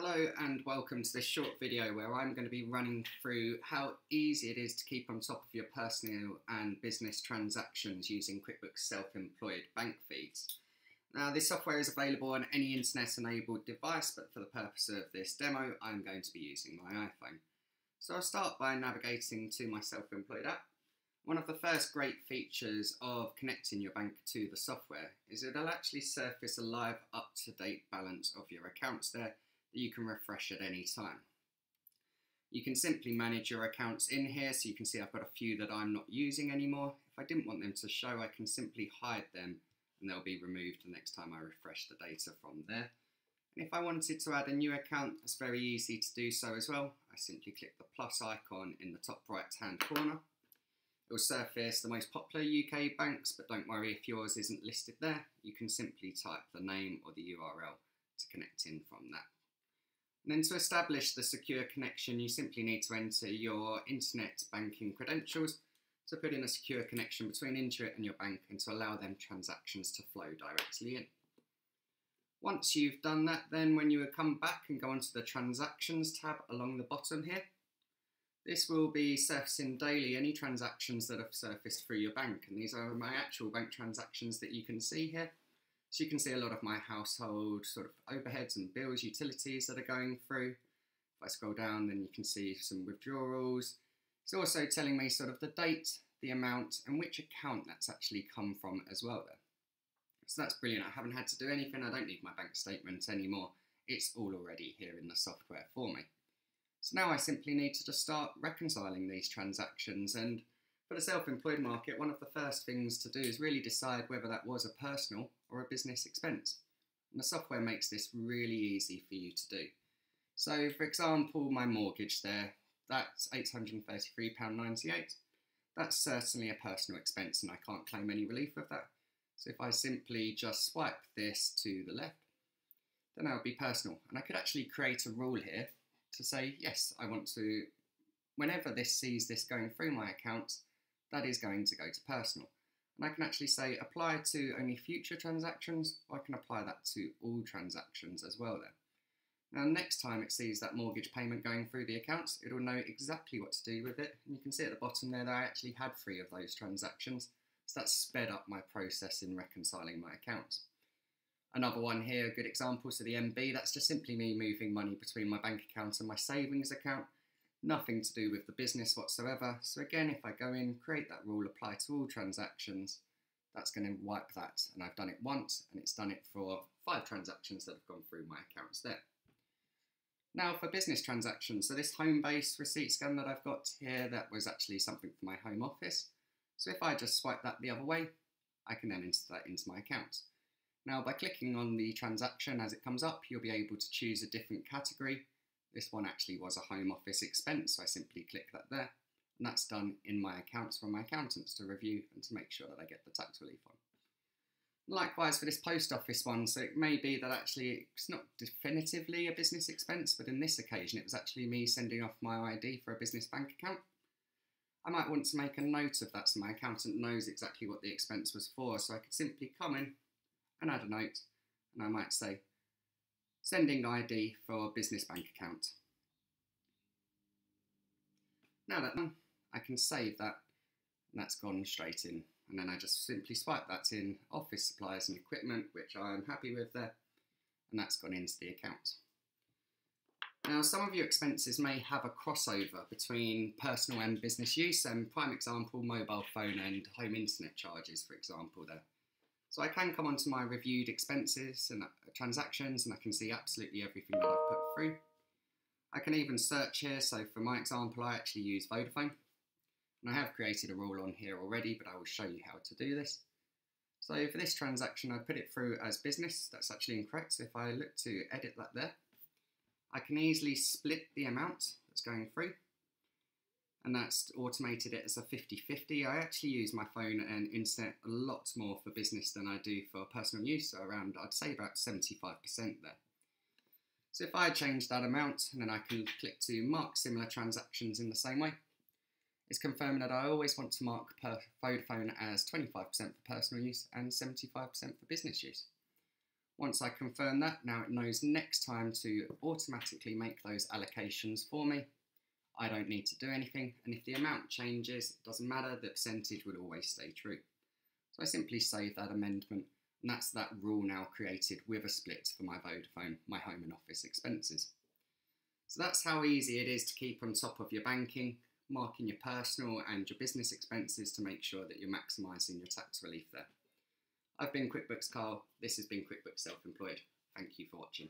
Hello and welcome to this short video where I'm going to be running through how easy it is to keep on top of your personal and business transactions using Quickbooks Self Employed bank feeds. Now, this software is available on any internet enabled device, but for the purpose of this demo I'm going to be using my iPhone. So I'll start by navigating to my Self Employed app. One of the first great features of connecting your bank to the software is it'll actually surface a live up-to-date balance of your accounts there that you can refresh at any time. You can simply manage your accounts in here, so you can see I've got a few that I'm not using anymore. If I didn't want them to show, I can simply hide them and they'll be removed the next time I refresh the data from there. And if I wanted to add a new account, it's very easy to do so as well. I simply click the plus icon in the top right hand corner. It will surface the most popular UK banks, but don't worry if yours isn't listed there. You can simply type the name or the URL to connect in from that. And then to establish the secure connection, you simply need to enter your internet banking credentials to put in a secure connection between Intuit and your bank and to allow them transactions to flow directly in. Once you've done that, then when you come back and go onto the transactions tab along the bottom here, this will be surfacing daily any transactions that have surfaced through your bank, and these are my actual bank transactions that you can see here. So you can see a lot of my household sort of overheads and bills, utilities that are going through. If I scroll down, then you can see some withdrawals. It's also telling me sort of the date, the amount, and which account that's actually come from as well there. So that's brilliant. I haven't had to do anything. I don't need my bank statement anymore. It's all already here in the software for me. So now I simply need to just start reconciling these transactions, and for the self-employed market, one of the first things to do is really decide whether that was a personal or a business expense. And the software makes this really easy for you to do. So for example, my mortgage there, that's £833.98. That's certainly a personal expense and I can't claim any relief of that. So if I simply just swipe this to the left, then that would be personal. And I could actually create a rule here to say, yes, I want to, whenever this sees this going through my account, that is going to go to personal. And I can actually say apply to only future transactions, or I can apply that to all transactions as well there. Now next time it sees that mortgage payment going through the accounts, it'll know exactly what to do with it. And you can see at the bottom there that I actually had 3 of those transactions. So that's sped up my process in reconciling my accounts. Another one here, a good example, so the MB, that's just simply me moving money between my bank account and my savings account. Nothing to do with the business whatsoever. So again, if I go in, create that rule, apply to all transactions, that's going to wipe that. And I've done it once and it's done it for 5 transactions that have gone through my accounts there. Now for business transactions, so this home-based receipt scan that I've got here, that was actually something for my home office. So if I just swipe that the other way, I can then enter that into my account. Now by clicking on the transaction as it comes up, you'll be able to choose a different category. This one actually was a home office expense, so I simply click that there, and that's done in my accounts for my accountants to review and to make sure that I get the tax relief on. Likewise for this post office one, so it may be that actually it's not definitively a business expense, but in this occasion it was actually me sending off my ID for a business bank account. I might want to make a note of that so my accountant knows exactly what the expense was for, so I could simply come in and add a note, and I might say, sending ID for business bank account. Now that done, I can save that, and that's gone straight in. And then I just simply swipe that in office supplies and equipment, which I'm happy with there, and that's gone into the account. Now, some of your expenses may have a crossover between personal and business use, and prime example, mobile phone and home internet charges, for example, there. So I can come onto my reviewed expenses and transactions and I can see absolutely everything that I've put through. I can even search here, so for my example I actually use Vodafone. And I have created a rule on here already, but I will show you how to do this. So for this transaction I put it through as business, that's actually incorrect, so if I look to edit that there, I can easily split the amount that's going through. And that's automated it as a 50-50. I actually use my phone and internet a lot more for business than I do for personal use, so around, I'd say about 75% there. So if I change that amount, and then I can click to mark similar transactions in the same way, it's confirming that I always want to mark Vodafone as 25% for personal use and 75% for business use. Once I confirm that, now it knows next time to automatically make those allocations for me. I don't need to do anything, and if the amount changes, it doesn't matter, the percentage will always stay true. So I simply save that amendment, and that's that rule now created with a split for my Vodafone, my home and office expenses. So that's how easy it is to keep on top of your banking, marking your personal and your business expenses to make sure that you're maximising your tax relief there. I've been QuickBooks Carl, this has been QuickBooks Self Employed. Thank you for watching.